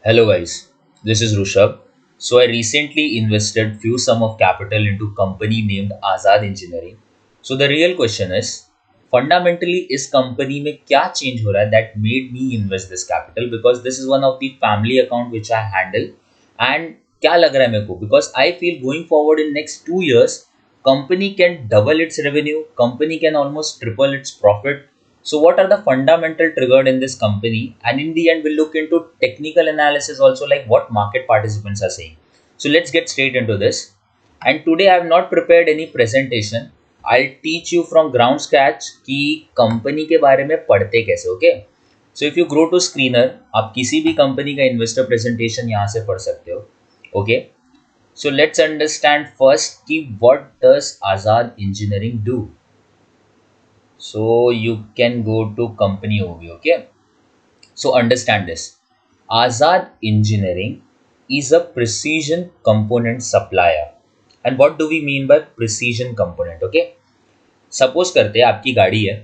Hello guys, this is Rushabh. So I recently invested few sum of capital into company named Azad Engineering. So the real question is, fundamentally इस company में क्या change हो रहा है that made me invest this capital because this is one of the family account which I handle and क्या लग रहा है मेरे को because I feel going forward in next 2 years company can double its revenue, company can almost triple its profit. So what are the fundamental triggered in this company? And in the end, we'll look into technical analysis also, like what market participants are saying. So let's get straight into this. And today I have not prepared any presentation. I'll teach you from ground scratch कि company के बारे में पढ़ते कैसे, okay? So if you go to screener, आप किसी भी company का investor presentation यहाँ से पढ़ सकते हो, okay? So let's understand first कि what does Azad Engineering do? So you can go to company overview, okay? So understand this. Azad Engineering is a precision component supplier. And what do we mean by precision component, okay? Suppose करते हैं आपकी गाड़ी है,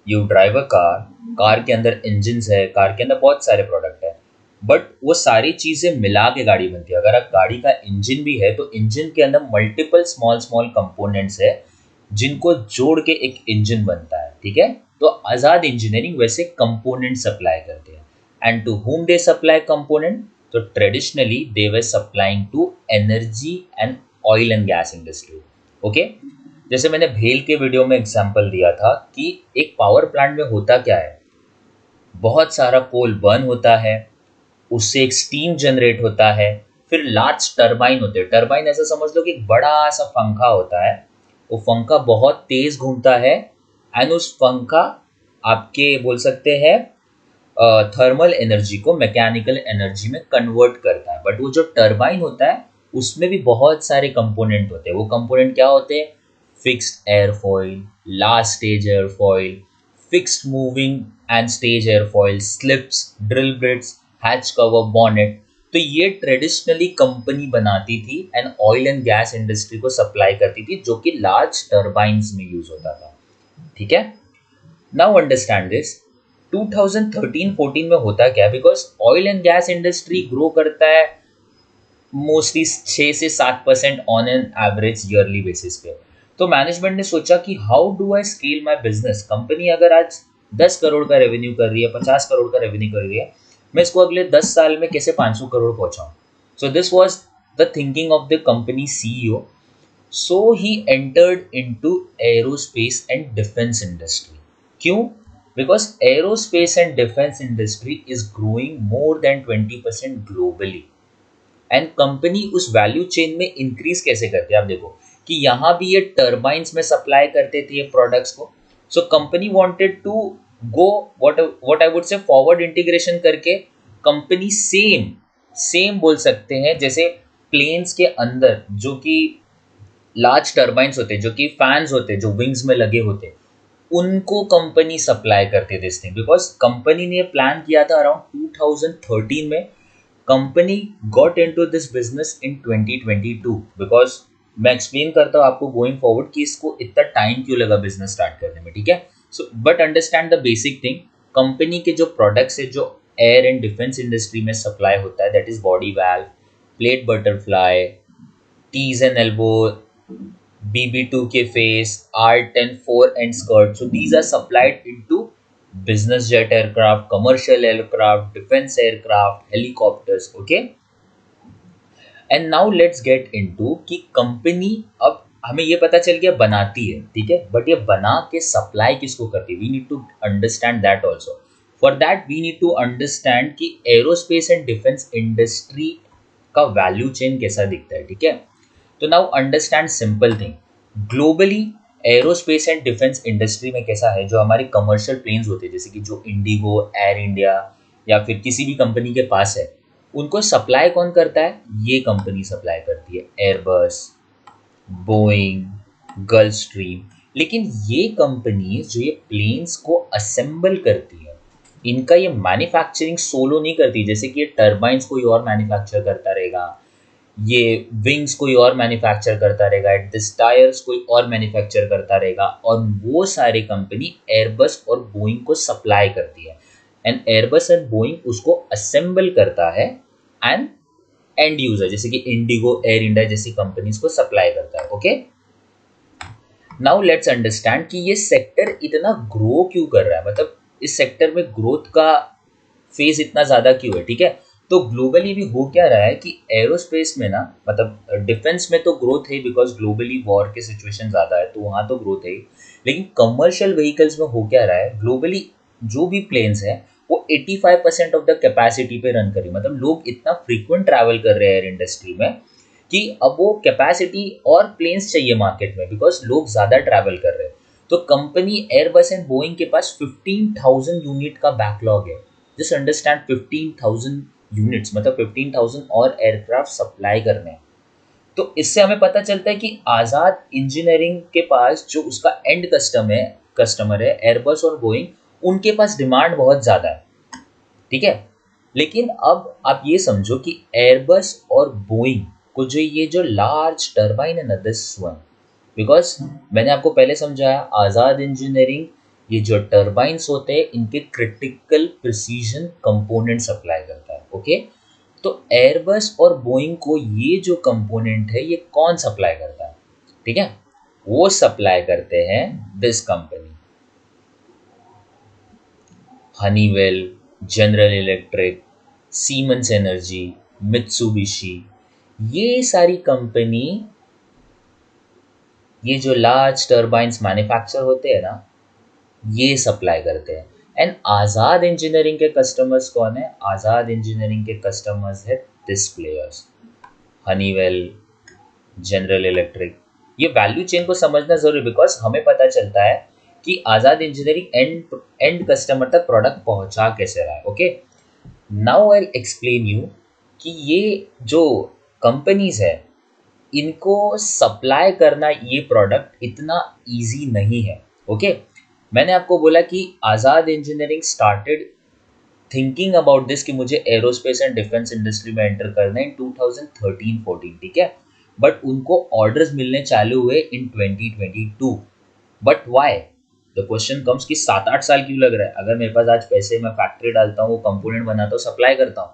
you drive a car के अंदर engines है, car के अंदर बहुत सारे प्रोडक्ट है, बट वो सारी चीज़ें मिला के गाड़ी बनती है. अगर आप गाड़ी का इंजन भी है तो इंजन के अंदर मल्टीपल स्मॉल स्मॉल कंपोनेंट्स है जिनको जोड़ के एक इंजन बनता है. ठीक है, तो आज़ाद इंजीनियरिंग वैसे कंपोनेंट सप्लाई करते हैं. And to whom they supply component, तो traditionally they were supplying to energy and oil and gas industry. Okay, जैसे मैंने भेल के वीडियो में एग्जांपल दिया था कि एक पावर प्लांट में होता क्या है, बहुत सारा कोल बर्न होता है, उससे एक स्टीम जनरेट होता है, फिर लार्ज टरबाइन होते हैं. टरबाइन ऐसा समझ लो कि एक बड़ा सा पंखा होता है, वो पंखा बहुत तेज घूमता है एंड उस पंखा आपके बोल सकते हैं थर्मल एनर्जी को मैकेनिकल एनर्जी में कन्वर्ट करता है. बट वो जो टरबाइन होता है उसमें भी बहुत सारे कंपोनेंट होते हैं. वो कंपोनेंट क्या होते हैं? Fixed airfoil, last stage airfoil, fixed moving and stage airfoil, slips, drill bits, hatch cover, bonnet. तो ये ट्रेडिशनली कंपनी बनाती थी and oil and gas industry को सप्लाई करती थी, जो कि लार्ज टर्बाइंस में यूज होता था. ठीक है, नाउ अंडरस्टैंड दिस. 2013-14 में होता क्या, because oil and gas industry grow करता है मोस्टली 6 से 7% on an average yearly basis पे. तो मैनेजमेंट ने सोचा कि how do I scale my business. Company अगर आज 10 करोड़ का रेवेन्यू कर रही है, 50 करोड़ का रेवेन्यू कर रही है, मैं इसको अगले 10 साल में कैसे 500 करोड़ पहुंचाऊं. So this was the thinking of the company CEO. So he entered into aerospace and defence industry. क्यों? Because aerospace and defence industry is growing more than 20% globally. And company उस वैल्यू चेन में increase कैसे करती है, आप देखो कि यहाँ भी ये टर्बाइंस में सप्लाई करते थे ये प्रोडक्ट्स को. So company wanted to go what I would say forward integration करके कंपनी सेम बोल सकते हैं जैसे प्लेन्स के अंदर जो कि लार्ज टर्बाइंस होते, जो कि फैंस होते, जो विंग्स में लगे होते, उनको कंपनी सप्लाई करती दिस थिंग. बिकॉज कंपनी ने प्लान किया था अराउंड 2013 में. Company got into this business in 2022. Because मैं एक्सप्लेन करता हूँ आपको गोइंग फॉरवर्ड कि इसको इतना टाइम क्यों लगा बिजनेस स्टार्ट करने में. ठीक है, so but understand the basic thing. Company के जो प्रोडक्ट्स है जो एयर एंड डिफेंस इंडस्ट्री में सप्लाई होता है, that is body valve, plate butterfly, tees and elbow, BB2K face, R10 fore and skirt. So these are supplied into business jet aircraft, commercial aircraft, defense aircraft, helicopters. Okay. And now let's get into कि company अब हमें ये पता चल गया बनाती है, ठीक है, बट ये बना के सप्लाई किसको करती है. We need to understand that also. For that we need to understand कि एरोस्पेस एंड डिफेंस इंडस्ट्री का वैल्यू चेन कैसा दिखता है. ठीक है, तो now understand simple thing. Globally aerospace and defence industry में कैसा है, जो हमारी कमर्शियल प्लेन्स होते हैं जैसे कि जो इंडिगो, एयर इंडिया या फिर किसी भी कंपनी के पास है, उनको सप्लाई कौन करता है? ये कंपनी सप्लाई करती है. Airbus, Boeing, Gulfstream. लेकिन ये कंपनी जो ये प्लेन्स को असेंबल करती है, इनका ये मैन्युफैक्चरिंग सोलो नहीं करती. जैसे कि ये टर्बाइंस कोई और मैन्युफैक्चर करता रहेगा, ये विंग्स कोई और मैन्युफैक्चर करता रहेगा, एट दिस टायर्स कोई और मैन्युफैक्चर करता रहेगा, और वो सारे कंपनी एयरबस और बोइंग को सप्लाई करती है. एंड एयरबस एंड बोइंग उसको असेंबल करता है एंड एंड यूजर, जैसे कि इंडिगो, एयर इंडिया जैसी कंपनीज को सप्लाई करता है। ओके, नाउ लेट्स अंडरस्टैंड कि ये सेक्टर इतना ग्रो क्यों कर रहा है, मतलब इस सेक्टर में ग्रोथ का फेज इतना ज़्यादा क्यों है। ठीक है, तो ग्लोबली भी हो क्या रहा है कि एरोस्पेस में ना, मतलब डिफेंस में तो ग्रोथ है बिकॉज ग्लोबली वॉर के सिचुएशन ज़्यादा है, तो वहाँ तो ग्रोथ है ही। लेकिन कमर्शियल व्हीकल्स में हो क्या रहा है, ग्लोबली जो भी प्लेन्स है वो 85% ऑफ द कैपेसिटी पे रन करी, मतलब लोग इतना फ्रीक्वेंट ट्रैवल कर रहे हैं एयर इंडस्ट्री में कि अब वो कैपेसिटी और प्लेन्स चाहिए मार्केट में बिकॉज लोग ज़्यादा ट्रैवल कर रहे हैं। तो कंपनी एयरबस एंड बोइंग के पास 15,000 यूनिट का बैकलॉग है। जस्ट अंडरस्टैंड, 15,000 यूनिट्स, मतलब 15,000 और एयरक्राफ्ट सप्लाई करने हैं। तो इससे हमें पता चलता है कि आज़ाद इंजीनियरिंग के पास जो उसका एंड कस्टमर है एयरबस और बोइंग, उनके पास डिमांड बहुत ज़्यादा है। ठीक है, लेकिन अब आप ये समझो कि एयरबस और बोइंग को जो लार्ज टर्बाइन है ना, दिस वन, बिकॉज मैंने आपको पहले समझाया आज़ाद इंजीनियरिंग ये जो टर्बाइन्स होते हैं इनके क्रिटिकल प्रिसीजन कंपोनेंट सप्लाई करता है। ओके, तो एयरबस और बोइंग को ये जो कंपोनेंट है ये कौन सप्लाई करता है। ठीक है, वो सप्लाई करते हैं this company, Honeywell, general electric, siemens energy, Mitsubishi, ये सारी कंपनी ये जो लार्ज टर्बाइन्स मैन्युफैक्चर होते हैं ना, ये सप्लाई करते हैं। एंड आज़ाद इंजीनियरिंग के कस्टमर्स कौन है, आज़ाद इंजीनियरिंग के कस्टमर्स है this players, Honeywell, general electric. ये वैल्यू चेन को समझना जरूरी, बिकॉज हमें पता चलता है कि Azad engineering and and customer तक प्रोडक्ट पहुंचा कैसे रहा है। Okay, now I explain you कि ये जो कंपनीज है इनको सप्लाई करना ये प्रोडक्ट इतना इजी नहीं है। ओके, मैंने आपको बोला कि Azad engineering started thinking about this कि मुझे एरोस्पेस एंड डिफेंस इंडस्ट्री में एंटर करना है इन 2013-14। ठीक है, बट उनको ऑर्डर्स मिलने चालू हुए इन 2022। But why, the question comes कि 7-8 साल क्यों लग रहा है। अगर मेरे पास आज पैसे, मैं फैक्ट्री डालता हूँ, कंपोनेंट बनाता हूँ, सप्लाई करता हूँ।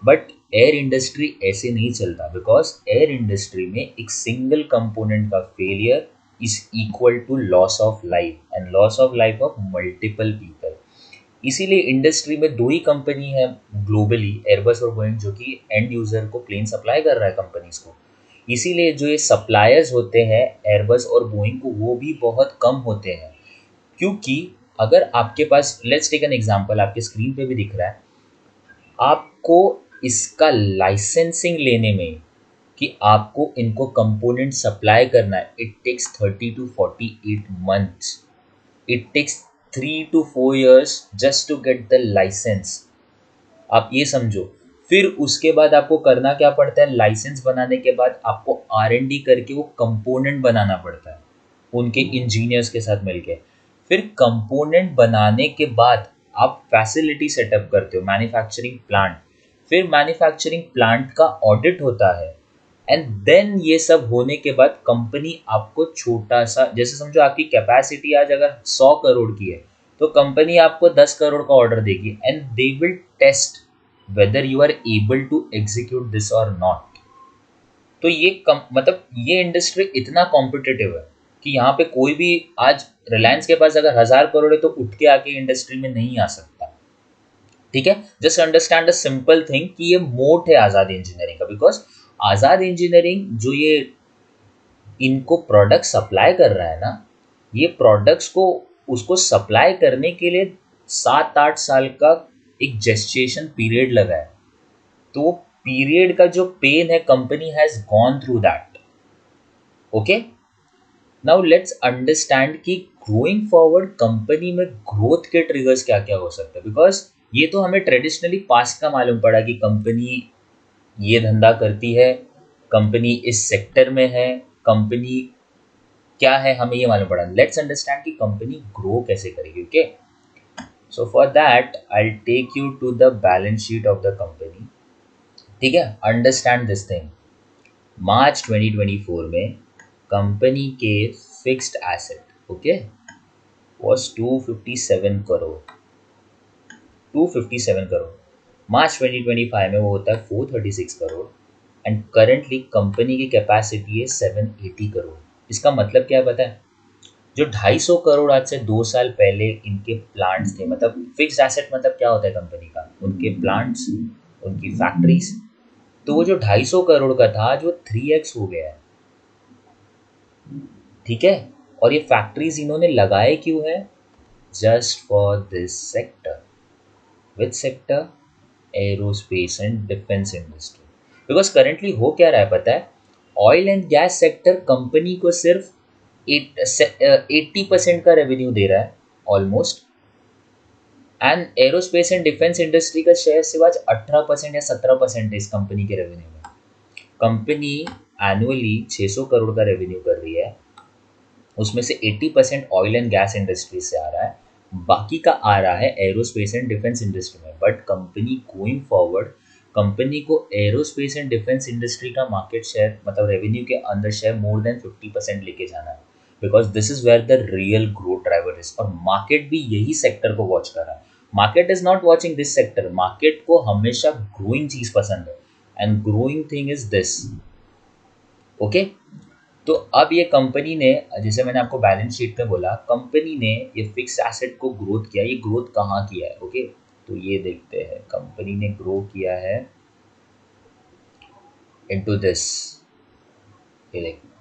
बट एयर इंडस्ट्री ऐसे नहीं चलता, बिकॉज एयर इंडस्ट्री में एक सिंगल कंपोनेंट का failure is equal to loss of life and loss of life of multiple people. इसीलिए इंडस्ट्री में दो ही कंपनी है ग्लोबली, एयरबस और बोइंग, जो कि एंड यूजर को प्लेन सप्लाई कर रहा है कंपनीज को। इसीलिए जो ये सप्लायर्स होते हैं एयरबस और बोइंग को, वो भी बहुत कम होते हैं। क्योंकि अगर आपके पास, लेट्स टेक एन एग्जांपल, आपके स्क्रीन पे भी दिख रहा है, आपको इसका लाइसेंसिंग लेने में कि आपको इनको कंपोनेंट सप्लाई करना है, it takes 30 to 48 months, it takes 3 to 4 years just to get the licence. आप ये समझो, फिर उसके बाद आपको करना क्या पड़ता है, लाइसेंस बनाने के बाद आपको R&D करके वो कंपोनेंट बनाना पड़ता है उनके इंजीनियर्स के साथ मिलके। फिर कंपोनेंट बनाने के बाद आप फैसिलिटी सेटअप करते हो, मैन्युफैक्चरिंग प्लांट। फिर मैन्युफैक्चरिंग प्लांट का ऑडिट होता है एंड देन ये सब होने के बाद कंपनी आपको छोटा सा, जैसे समझो आपकी कैपेसिटी आज अगर 100 करोड़ की है, तो कंपनी आपको 10 करोड़ का ऑर्डर देगी and they will test whether you are able to execute this और नॉट। तो ये मतलब ये इंडस्ट्री इतना कॉम्पिटिटिव है कि यहाँ पे कोई भी आज रिलायंस के पास अगर 1,000 करोड़ है तो उठ के आके इंडस्ट्री में नहीं आ सकता। ठीक है, just understand a simple thing कि ये मोट है आज़ाद इंजीनियरिंग का, बिकॉज आज़ाद इंजीनियरिंग जो ये इनको प्रोडक्ट सप्लाई कर रहा है ना, ये प्रोडक्ट्स को उसको सप्लाई करने के लिए 7-8 साल का एक जेस्टेशन पीरियड लगा है। तो वो पीरियड का जो पेन है, company has gone through that. Okay, now let's understand कि ग्रोइंग फॉरवर्ड कंपनी में ग्रोथ के ट्रिगर्स क्या क्या हो सकते हैं, बिकॉज ये तो हमें ट्रेडिशनली पास्ट का मालूम पड़ा कि कंपनी ये धंधा करती है, कंपनी इस सेक्टर में है, कंपनी क्या है हमें ये मालूम पड़ा। लेट्स अंडरस्टैंड कि कंपनी ग्रो कैसे करेगी। Okay, so for that I take you to the balance sheet of the company. ठीक है, अंडरस्टैंड दिस थिंग। मार्च 2024 में कंपनी के fixed asset, okay, was 257 crore, 257 crore. March 2025 में वो होता है 436 करोड़ एंड करेंटली कंपनी की कैपेसिटी है 780 करोड़। इसका मतलब क्या है पता है? जो 250 करोड़ आज से 2 साल पहले इनके प्लांट्स थे, मतलब फिक्स एसेट मतलब क्या होता है कंपनी का, उनके प्लांट्स, उनकी फैक्ट्रीज, तो वो जो 250 करोड़ का था आज वो 3x हो गया है। ठीक है, और ये फैक्ट्रीज इन्होंने लगाए क्यों है? Just for this sector. Which sector? Aerospace and defence industry. Because currently हो क्या रहा है पता है? Oil and gas sector company को सिर्फ 80% का रेवेन्यू दे रहा है almost, and aerospace and defence industry का शेयर सिर्फ आज 18% या 17% है इस कंपनी के रेवेन्यू में। कंपनी एनुअली 600 करोड़ का रेवेन्यू कर रही है, उसमें से 80% ऑयल एंड गैस इंडस्ट्री से आ रहा है, बाकी का आ रहा है एरोस्पेस एंड डिफेंस इंडस्ट्री में। But company going forward, company को एरोस्पेस एंड डिफेंस इंडस्ट्री का मार्केट शेयर, मतलब रेवेन्यू के अंदर शेयर मोर देन 50% लेके जाना है, because this is where the real growth driver is. और मार्केट भी यही सेक्टर को वॉच कर रहा है। Market is not watching this sector, market को हमेशा ग्रोइंग चीज पसंद है, and growing thing is this. Okay, तो अब ये कंपनी ने, जैसे मैंने आपको बैलेंस शीट में बोला, कंपनी ने ये फिक्स एसेट को ग्रोथ किया। ये ग्रोथ कहाँ किया है? ओके, तो ये देखते हैं, कंपनी ने ग्रो किया है इनटू दिस। ये देखिए,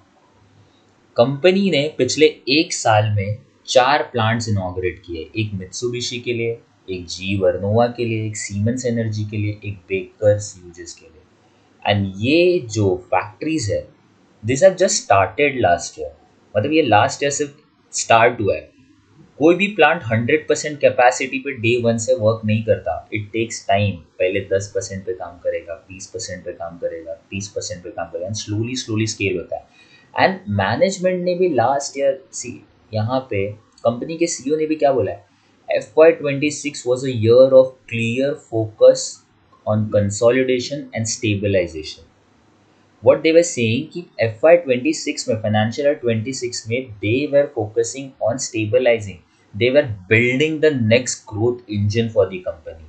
कंपनी ने पिछले 1 साल में 4 प्लांट्स इनॉग्रेट किए। एक मित्सुबिशी के लिए, एक जी वर्नोवा के लिए, एक सीमेंस एनर्जी के लिए, एक बेकर्स ह्यूजेस के लिए। एंड ये जो फैक्ट्रीज है, this have just started last year. मतलब ये लास्ट ईयर सिर्फ स्टार्ट हुआ है। कोई भी प्लांट 100% कैपेसिटी पे डे वन से वर्क नहीं करता। It takes time. पहले 10% पे काम करेगा, 20% पे काम करेगा, 30% पे काम करेगा, स्लोली स्लोली स्केल होता है। एंड मैनेजमेंट ने भी लास्ट ईयर, सी यहाँ पे कंपनी के सीईओ ने भी क्या बोला है, FY26 was a year of clear focus on consolidation and stabilization. What they were saying कि FY26 में, फाइनेंशियल ईयर 26 में, they were focusing on stabilizing, they were building the next growth engine for the company.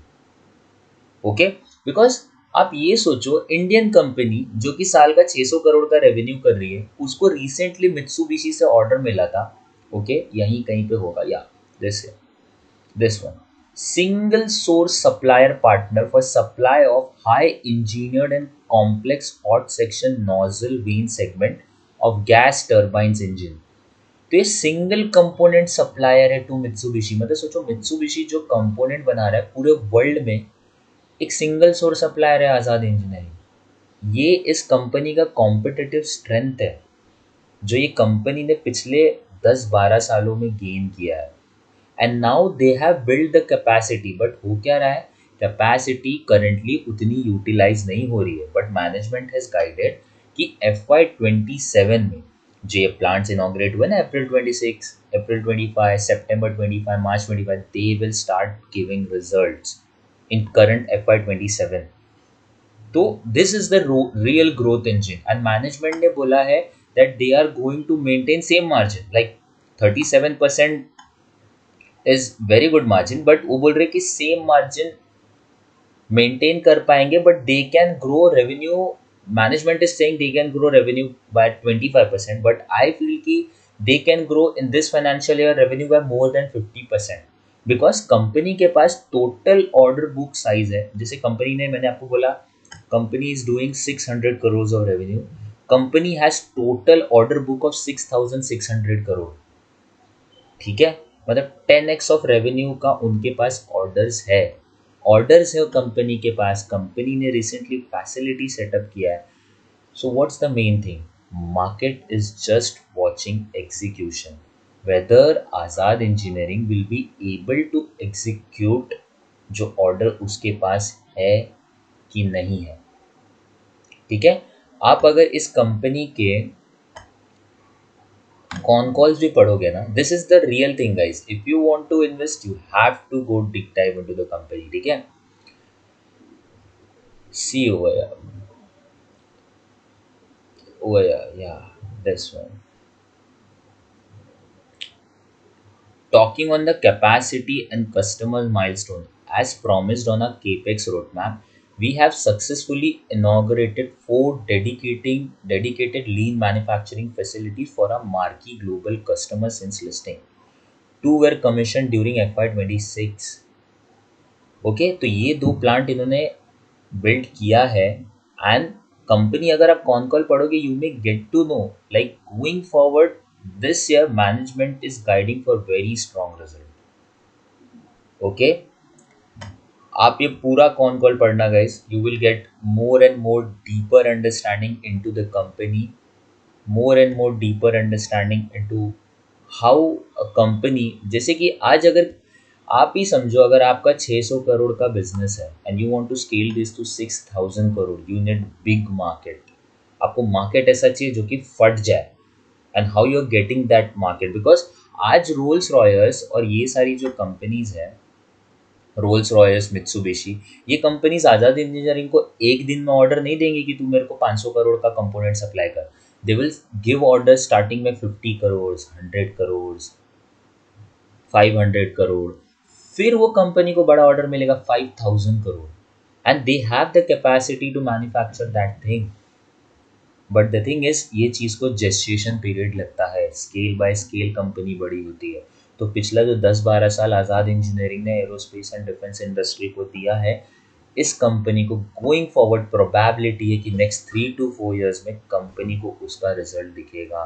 Okay, because आप ये सोचो, Indian company जो कि साल का 600 करोड़ का रेवेन्यू कर रही है, उसको रिसेंटली मित्सुबिशी से ऑर्डर मिला था। ओके, यहीं कहीं पे होगा, या this one, single source supplier partner for supply of high engineered and complex hot section nozzle vane segment of gas turbines engine। तो ये सिंगल कंपोनेंट सप्लायर है टू मित्सुबिशी। मतलब सोचो, मित्सुबिशी जो कंपोनेंट बना रहा है पूरे वर्ल्ड में, एक सिंगल सोर्स सप्लायर है आज़ाद इंजीनियरिंग। ये इस कंपनी का कॉम्पिटिटिव स्ट्रेंथ है, जो ये कंपनी ने पिछले 10-12 सालों में गेन किया है। And now they have build the capacity. But हो क्या रहा है, कैपेसिटी करंटली उतनी यूटिलाइज नहीं हो रही है। बट मैनेजमेंट हैज गाइडेड कि FY27 में जो ये प्लांट्स इनॉग्रेट हुए ना, April 26, April 25, September 25, March 25, they will start giving results in current FY27। तो this is the real growth engine. And management ने बोला है that they are going to maintain same margin, like 37% is very good margin. But वो बोल रहे कि same margin maintain कर पाएंगे, but they can grow revenue. Management is saying they can grow revenue by 25%, but I feel कि they can grow in this financial year revenue by more than 50%। Because company के पास total order book size है, जैसे company ने, मैंने आपको बोला, company is doing 600 crore of revenue. Company has total order book of 6,600 crore. ठीक है, मतलब 10x ऑफ रेवेन्यू का उनके पास ऑर्डर्स है कंपनी के पास। कंपनी ने रिसेंटली फैसिलिटी सेटअप किया है। So what's the main thing, market is just watching execution, whether Azad Engineering will be able to execute जो ऑर्डर उसके पास है कि नहीं है। ठीक है, आप अगर इस कंपनी के कॉन कॉल्स भी पढ़ोगे ना, this is the real thing guys. If you want to invest, you have to go deep dive into the company. ठीक है, see over here, yeah, this one. Talking on the capacity and customer milestone, as promised on our capex roadmap, we have successfully inaugurated 4 dedicated lean manufacturing facilities for our marquee global customers since listing. 2 were commissioned during FY 26. Okay, तो ये 2 plant इन्होंने build किया है. And company, अगर आप con call पढ़ोगे, you may get to know like going forward this year management is guiding for very strong result. Okay, आप ये पूरा कॉन कॉल पढ़ना guys, you will get more and more deeper understanding into the company, more and more deeper understanding into how a company. जैसे कि आज अगर आप ही समझो, अगर आपका 600 करोड़ का बिजनेस है and you want to scale this to 6000 crore, you need big market. आपको मार्केट ऐसा चाहिए जो कि फट जाए. And how you are getting that market, because आज रोल्स रॉयर्स और ये सारी जो कंपनीज हैं, रोल्स रॉयर्स, मित्सुबिशी, ये कंपनीज आज़ाद इंजीनियरिंग को एक दिन में ऑर्डर नहीं देंगे कि तू मेरे को 500 करोड़ का कंपोनेंट सप्लाई कर. They will give order starting में 50 करोड़, 100 करोड़, 500 करोड़. फिर वो कंपनी को बड़ा ऑर्डर मिलेगा 5000 crore. And they have the capacity to manufacture that thing. But the thing is, ये चीज़ को जेस्टेशन पीरियड लगता है. स्केल बाय स्केल कंपनी बड़ी होती है. तो पिछला जो 10-12 साल आज़ाद इंजीनियरिंग ने एरोस्पेस एंड डिफेंस इंडस्ट्री को दिया है, इस कंपनी को गोइंग फॉरवर्ड प्रोबेबिलिटी है कि नेक्स्ट 3 to 4 years में कंपनी को उसका रिजल्ट दिखेगा.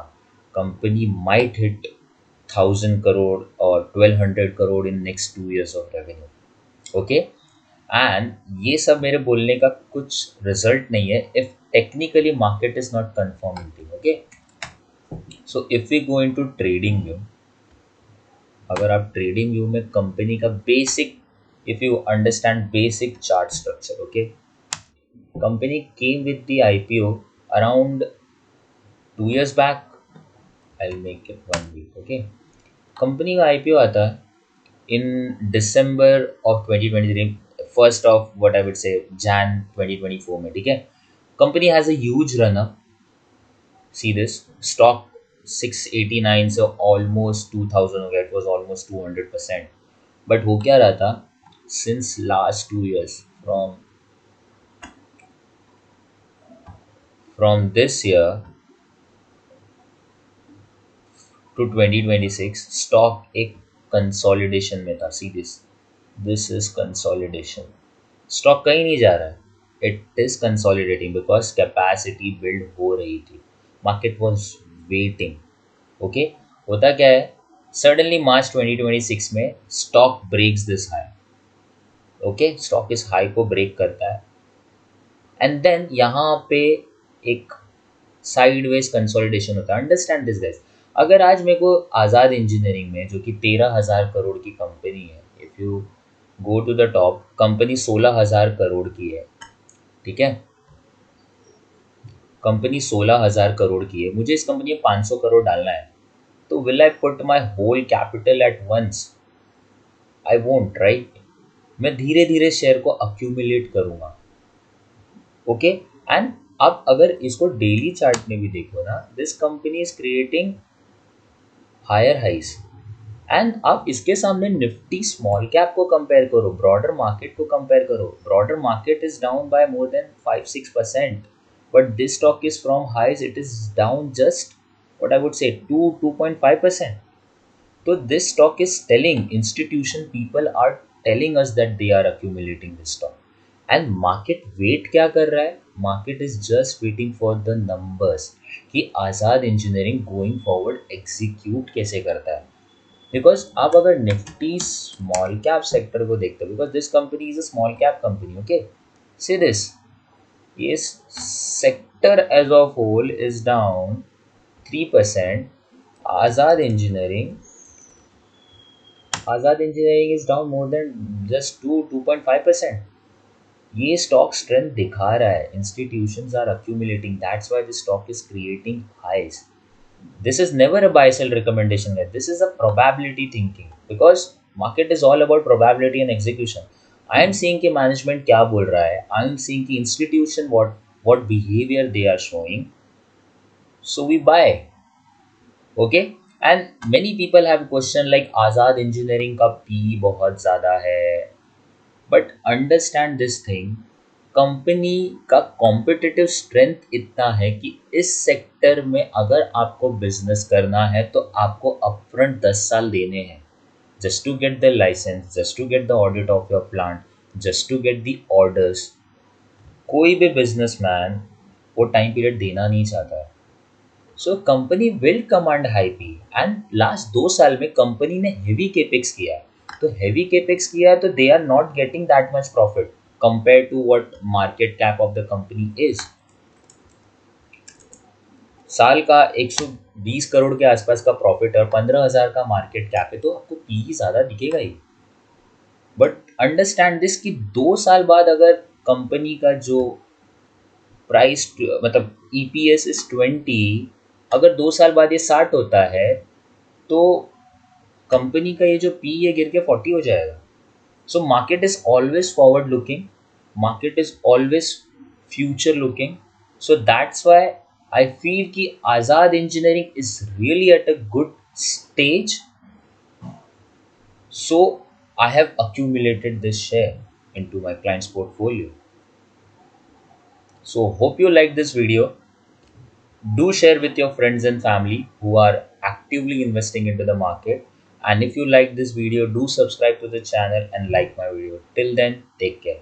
कंपनी माइट हिट 1000 करोड़ और 1200 crore in next 2 years of revenue. Okay, and ये सब मेरे बोलने का कुछ रिजल्ट नहीं है if technically market is not confirming. Okay, so if we go into trading view, अगर आप ट्रेडिंग व्यू में कंपनी का basic, if you understand basic chart structure, okay, company came with the IPO around 2 years बैक. I'll make it 1 week. Okay, company का IPO आता है in December of 2023, first of what I would say Jan 2024 में. ठीक है, company has a huge run up. See this stock 689 से almost 2000 हो गया. It was almost 200%. बट हो क्या रहा था, since last 2 years, from this year to 2026, stock एक कंसोलिडेशन में था. See this is consolidation. Stock कहीं नहीं जा रहा है, it is consolidating because capacity build हो रही थी. Market was waiting. ओके, होता क्या है, सडनली मार्च 2026 में stock breaks this high. Okay, stock इस हाई को ब्रेक करता है एंड देन यहाँ पे एक साइडवेज कंसोलिडेशन होता है. Understand this guys. अगर आज मेरे को आज़ाद इंजीनियरिंग में, जो कि 13,000 करोड़ की कंपनी है, if you go to the top, company 16,000 crore की है. ठीक है, कंपनी 16,000 करोड़ की है. मुझे इस कंपनी में 500 करोड़ डालना है, तो will I put my whole capital at once? I won't, right. मैं धीरे धीरे शेयर को अक्यूमुलेट करूँगा. ओके, एंड अब अगर इसको डेली चार्ट में भी देखो ना, this company is creating higher highs. And आप इसके सामने निफ्टी स्मॉल कैप को कंपेयर करो, ब्रॉडर मार्केट को कंपेयर करो. Broader market is down by more than 5-6%, but this stock is from highs, it is down just what I would say 2-2.5%. तो this stock is telling, institution people are telling us that they are accumulating this stock. And market wait क्या कर रहा है, market is just waiting for the numbers कि Azad engineering going forward execute कैसे करता है. Because आप अगर निफ्टी स्मॉल कैप सेक्टर को देखते हो, because this company is a small cap company. Okay, see this, ये sector as of whole is down 3%. Azad engineering is down more than just 2.5%. ये स्टॉक स्ट्रेंथ दिखा रहा है. Institutions are accumulating, that's why this stock is creating highs. This is never a buy sell recommendation. This is a probability thinking, because market is all about probability and execution. I am seeing कि management क्या बोल रहा है, I am seeing कि institution what behavior they are showing, so we buy. Okay, and many people have question like Azad engineering का P बहुत ज़्यादा है, but understand this thing, company का कॉम्पिटिटिव स्ट्रेंथ इतना है कि इस सेक्टर में अगर आपको बिजनेस करना है तो आपको अपफ्रंट 10 साल देने हैं, just to get the license, just to get the audit of your plant, just to get the orders. कोई भी बिजनेसमैन वो टाइम पीरियड देना नहीं चाहता है. So company will command high P, and last 2 साल में कंपनी ने हेवी केपेक्स किया है. तो हेवी केपेक्स किया है तो they are not getting that much profit compare to what market cap of the company is. साल का 120 करोड़ के आसपास का प्रॉफिट और 15,000 का मार्केट कैप है, तो आपको पी ज़्यादा दिखेगा ही. बट अंडरस्टैंड दिस कि 2 साल बाद अगर कंपनी का जो प्राइस मतलब EPS इज 20, अगर 2 साल बाद ये 60 होता है तो कंपनी का ये जो पी ये गिर के 40 हो जाएगा. So market is always forward looking, market is always future looking. So that's why I feel कि Azad engineering is really at a good stage. So I have accumulated this share into my client's portfolio. So hope you like this video. Do share with your friends and family who are actively investing into the market. And if you like this video, do subscribe to the channel and like my video. Till then, take care.